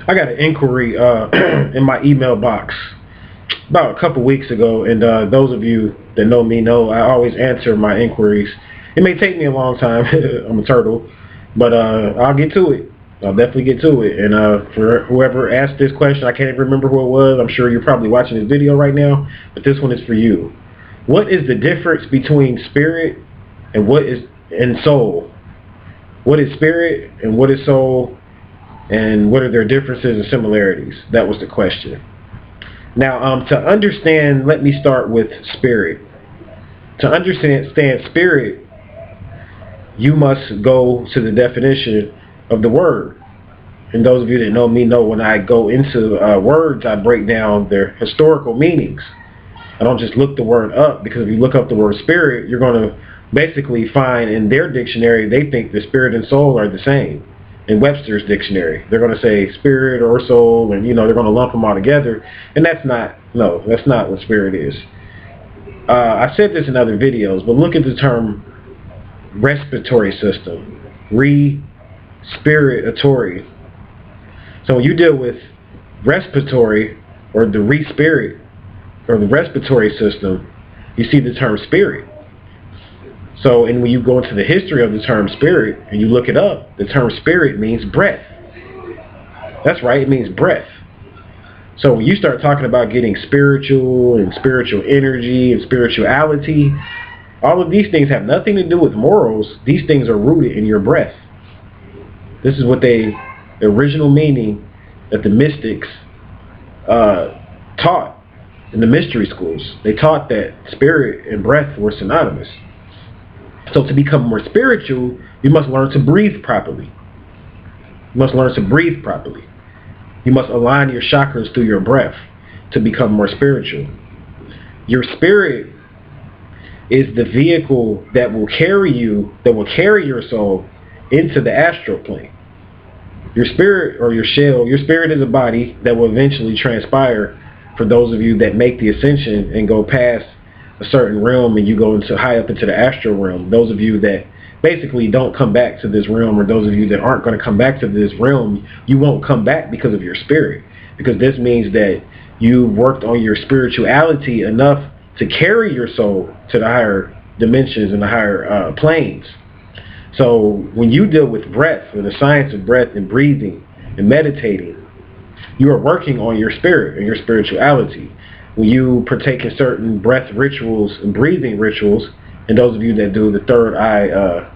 I got an inquiry in my email box about a couple weeks ago, and those of you that know me know I always answer my inquiries. It may take me a long time. I'm a turtle, but I'll get to it. I'll definitely get to it. And for whoever asked this question, I can't even remember who it was. I'm sure you're probably watching this video right now, but this one is for you. What is the difference between spirit and soul? What is spirit and what is soul? And what are their differences and similarities? That was the question. Now, to understand, let me start with spirit. To understand spirit, you must go to the definition of the word. And those of you that know me know when I go into words, I break down their historical meanings. I don't just look the word up, because if you look up the word spirit, you're going to basically find in their dictionary, they think the spirit and soul are the same. In Webster's dictionary, they're going to say spirit or soul, and they're going to lump them all together, and that's not what spirit is. I said this in other videos, but look at the term respiratory system, respiratory. So when you deal with respiratory, or the spirit or the respiratory system, you see the term spirit. So, and when you go into the history of the term spirit and you look it up, the term spirit means breath. That's right, it means breath. So when you start talking about getting spiritual and spiritual energy and spirituality, all of these things have nothing to do with morals. These things are rooted in your breath. This is what the original meaning that the mystics taught in the mystery schools. They taught that spirit and breath were synonymous. So to become more spiritual, you must learn to breathe properly. You must learn to breathe properly. You must align your chakras through your breath to become more spiritual. Your spirit is the vehicle that will carry you, that will carry your soul into the astral plane. Your spirit, or your shell, your spirit is a body that will eventually transpire for those of you that make the ascension and go past a certain realm and you go into high up into the astral realm. Those of you that basically don't come back to this realm, or those of you that aren't going to come back to this realm, you won't come back because of your spirit, because this means that you worked on your spirituality enough to carry your soul to the higher dimensions and the higher planes. So when you deal with breath, or the science of breath and breathing and meditating, you are working on your spirit and your spirituality. When you partake in certain breath rituals and breathing rituals, and those of you that do the third eye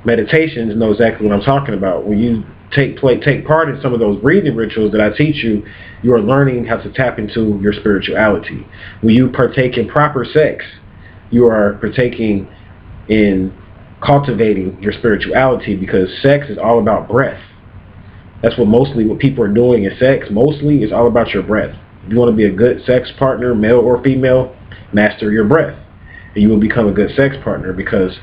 meditations know exactly what I'm talking about. When you take part in some of those breathing rituals that I teach you, you are learning how to tap into your spirituality. When you partake in proper sex, you are partaking in cultivating your spirituality, because sex is all about breath. That's what people are doing in sex. Mostly it's all about your breath. If you want to be a good sex partner, male or female, master your breath, and you will become a good sex partner, because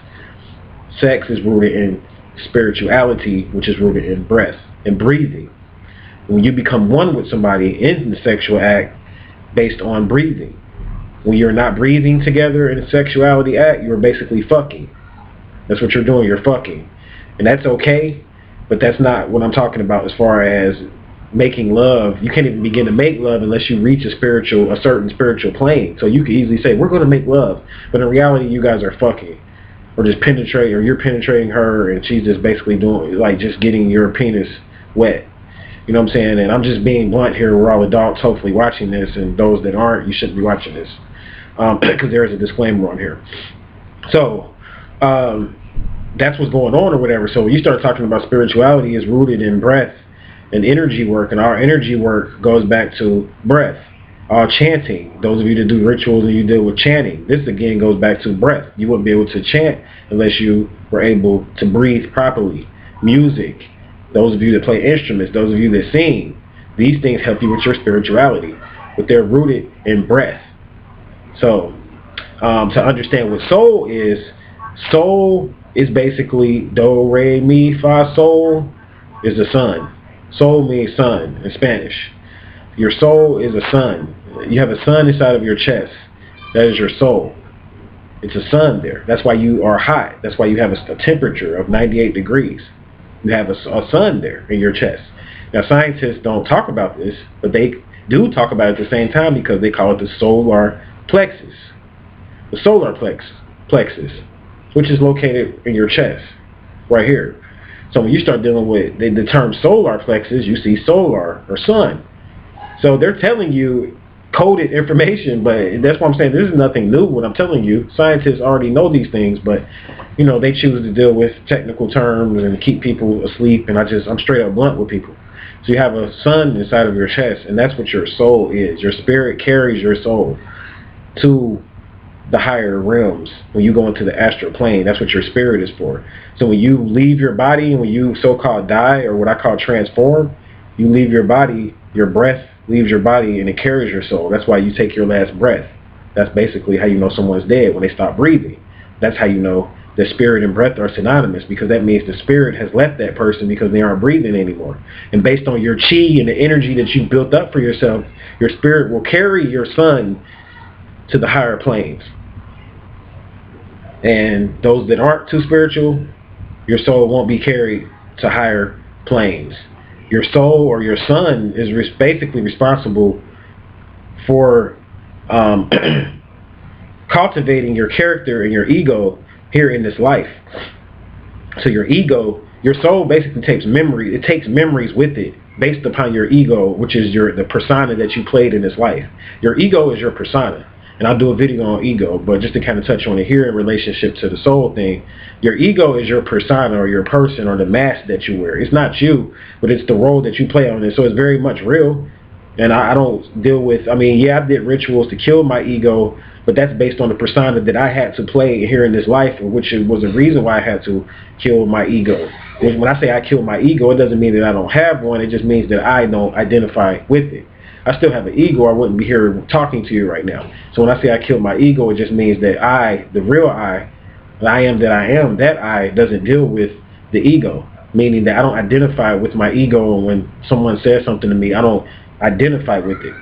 sex is rooted in spirituality, which is rooted in breath and breathing. When you become one with somebody in the sexual act based on breathing. When you're not breathing together in a sexuality act, you're basically fucking. That's what you're doing, you're fucking. And that's okay, but that's not what I'm talking about as far as making love. You can't even begin to make love unless you reach a certain spiritual plane. So you could easily say, we're going to make love, but in reality you guys are fucking, or just penetrate, or you're penetrating her and she's just basically doing, like, just getting your penis wet. You know what I'm saying? And I'm just being blunt here. We're all adults hopefully watching this, and those that aren't, you shouldn't be watching this, because there is a disclaimer on here. So that's what's going on or whatever. So when you start talking about spirituality, is rooted in breath and energy work, and our energy work goes back to breath. Chanting, those of you that do rituals and you deal with chanting, this again goes back to breath. You wouldn't be able to chant unless you were able to breathe properly. Music, those of you that play instruments, those of you that sing, these things help you with your spirituality, but they're rooted in breath. So to understand what soul is basically do, re, mi, fa, sol is the sun. Soul means sun in Spanish. Your soul is a sun. You have a sun inside of your chest. That is your soul. It's a sun there. That's why you are hot. That's why you have a temperature of 98 degrees. You have a sun there in your chest. Now, scientists don't talk about this, but they do talk about it at the same time because they call it the solar plexus. The solar plexus, which is located in your chest, right here. So when you start dealing with the term solar plexus, you see solar or sun. So they're telling you coded information, but that's what I'm saying. This is nothing new. What I'm telling you, scientists already know these things, but they choose to deal with technical terms and keep people asleep. And I'm straight up blunt with people. So you have a sun inside of your chest, and that's what your soul is. Your spirit carries your soul to the higher realms. When you go into the astral plane, that's what your spirit is for. So when you leave your body and when you so-called die, or what I call transform, you leave your body, your breath leaves your body and it carries your soul. That's why you take your last breath. That's basically how you know someone's dead, when they stop breathing. That's how you know that spirit and breath are synonymous, because that means the spirit has left that person because they aren't breathing anymore. And based on your chi and the energy that you built up for yourself, your spirit will carry your son to the higher planes. And those that aren't too spiritual, your soul won't be carried to higher planes. Your soul or your son is basically responsible for cultivating your character and your ego here in this life. So your ego, your soul basically takes memory. It takes memories with it based upon your ego, which is the persona that you played in this life. Your ego is your persona. And I'll do a video on ego, but just to kind of touch on it here in relationship to the soul thing, your ego is your persona or your person or the mask that you wear. It's not you, but it's the role that you play on it. So it's very much real. And I don't deal with, I did rituals to kill my ego, but that's based on the persona that I had to play here in this life, which was the reason why I had to kill my ego. When I say I kill my ego, it doesn't mean that I don't have one. It just means that I don't identify with it. I still have an ego. I wouldn't be here talking to you right now. So when I say I killed my ego, it just means that I, the real I am that I am, that I doesn't deal with the ego. Meaning that I don't identify with my ego, and when someone says something to me, I don't identify with it.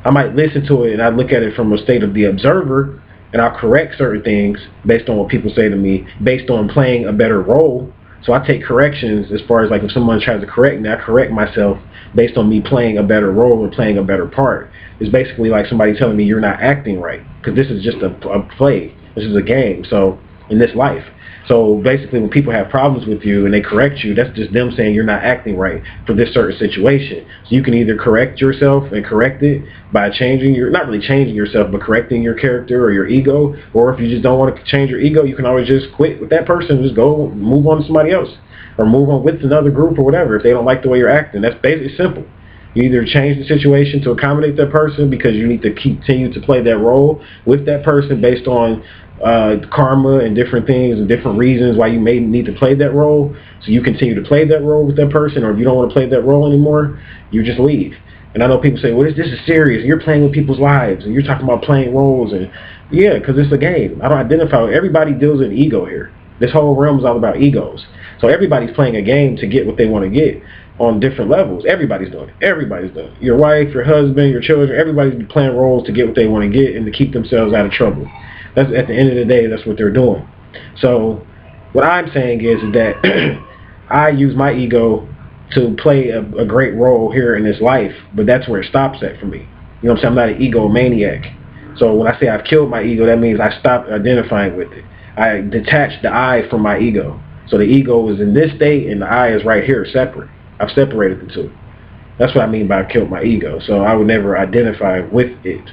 I might listen to it and I look at it from a state of the observer, and I'll correct certain things based on what people say to me, based on playing a better role. So I take corrections as far as like if someone tries to correct me, I correct myself based on me playing a better role and playing a better part. It's basically like somebody telling me you're not acting right, because this is just a play. This is a game. So in this life. So basically when people have problems with you and they correct you, that's just them saying you're not acting right for this certain situation. So you can either correct yourself and correct it by changing not really changing yourself, but correcting your character or your ego. Or if you just don't want to change your ego, you can always just quit with that person, just go move on to somebody else, or move on with another group or whatever if they don't like the way you're acting. That's basically simple. You either change the situation to accommodate that person because you need to continue to play that role with that person based on karma and different things and different reasons why you may need to play that role. So you continue to play that role with that person, or if you don't want to play that role anymore, you just leave. And I know people say, well, this is serious. You're playing with people's lives and you're talking about playing roles. And yeah, because it's a game. I don't identify with everybody. Deals in ego here. This whole realm is all about egos. So everybody's playing a game to get what they want to get on different levels. Everybody's doing it. Everybody's doing it. Your wife, your husband, your children, everybody's playing roles to get what they want to get and to keep themselves out of trouble. That's at the end of the day, that's what they're doing. So what I'm saying is that I use my ego to play a great role here in this life, but that's where it stops at for me. You know what I'm saying? I'm not an egomaniac. So when I say I've killed my ego, that means I stopped identifying with it. I detached the I from my ego. So the ego is in this state and the I is right here, separate. I've separated the two. That's what I mean by I killed my ego. So I would never identify with it.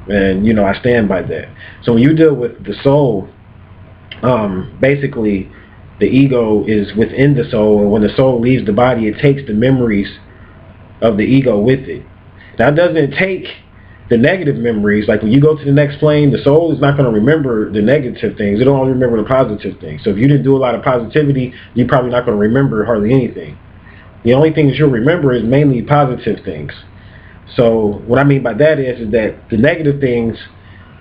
And, I stand by that. So when you deal with the soul, basically the ego is within the soul. And when the soul leaves the body, it takes the memories of the ego with it. Now, it doesn't take the negative memories. Like when you go to the next plane, the soul is not going to remember the negative things. It'll only remember the positive things. So if you didn't do a lot of positivity, you're probably not going to remember hardly anything. The only things you'll remember is mainly positive things. So what I mean by that is that the negative things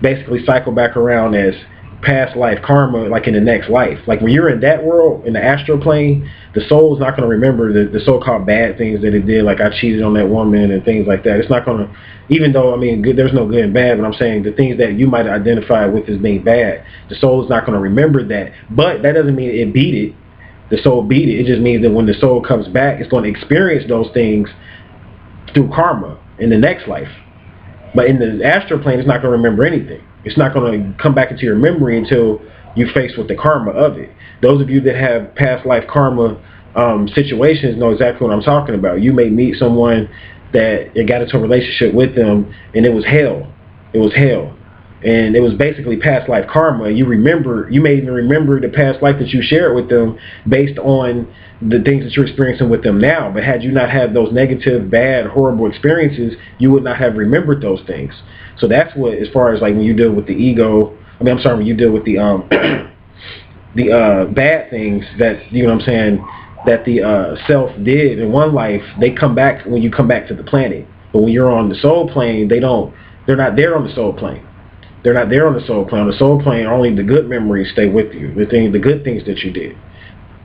basically cycle back around as past life karma, like in the next life. Like when you're in that world, in the astral plane, the soul is not going to remember the so-called bad things that it did, like I cheated on that woman and things like that. It's not going to, even though, there's no good and bad, but I'm saying the things that you might identify with as being bad, the soul is not going to remember that. But that doesn't mean it beat it. the soul beat it. It just means that when the soul comes back, it's going to experience those things through karma in the next life. But in the astral plane, it's not going to remember anything. It's not going to come back into your memory until you're faced with the karma of it. Those of you that have past life karma situations know exactly what I'm talking about. You may meet someone that you got into a relationship with them, and it was hell. It was hell. And it was basically past life karma. You may even remember the past life that you shared with them based on the things that you're experiencing with them now. But had you not had those negative, bad, horrible experiences, you would not have remembered those things. So that's what, as far as like when you deal with the ego, when you deal with the the bad things that, you know what I'm saying, that the self did in one life, they come back when you come back to the planet. But when you're on the soul plane, they're not there on the soul plane. They're not there on the soul plane. On the soul plane, only the good memories stay with you, the good things that you did.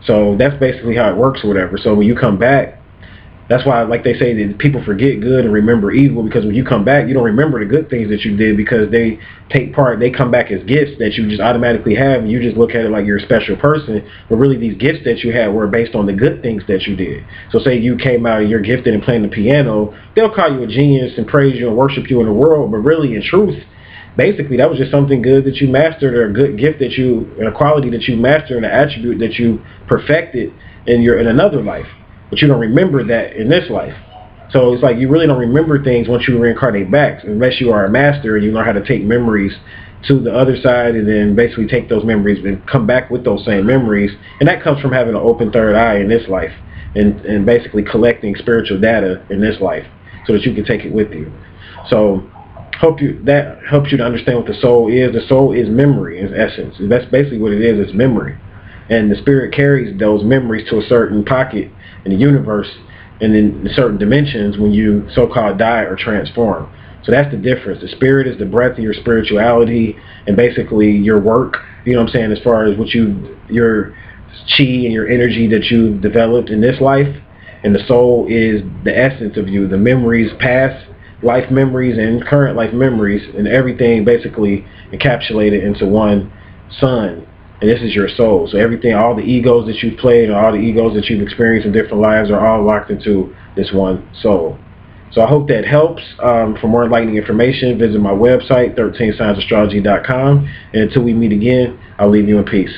So that's basically how it works or whatever. So when you come back, that's why, like they say, that people forget good and remember evil, because when you come back, you don't remember the good things that you did, because they come back as gifts that you just automatically have, and you just look at it like you're a special person, but really these gifts that you had were based on the good things that you did. So say you came out and you're gifted in playing the piano, they'll call you a genius and praise you and worship you in the world, but really in truth, basically that was just something good that you mastered, or a good gift that you, and a quality that you mastered, and an attribute that you perfected in another life. But you don't remember that in this life. So it's like you really don't remember things once you reincarnate back, unless you are a master and you know how to take memories to the other side, and then basically take those memories and come back with those same memories. And that comes from having an open third eye in this life, and basically collecting spiritual data in this life so that you can take it with you. So that helps you to understand what the soul is. The soul is memory in essence. That's basically what it is. It's memory. And the spirit carries those memories to a certain pocket in the universe, and in certain dimensions when you so-called die or transform. So that's the difference. The spirit is the breath of your spirituality and basically your work, you know what I'm saying, as far as your chi and your energy that you've developed in this life. And the soul is the essence of you, the memories, past life memories and current life memories, and everything basically encapsulated into one sun. And this is your soul. So everything, all the egos that you've played, and all the egos that you've experienced in different lives are all locked into this one soul. So I hope that helps. For more enlightening information, visit my website, 13signsastrology.com. And until we meet again, I'll leave you in peace.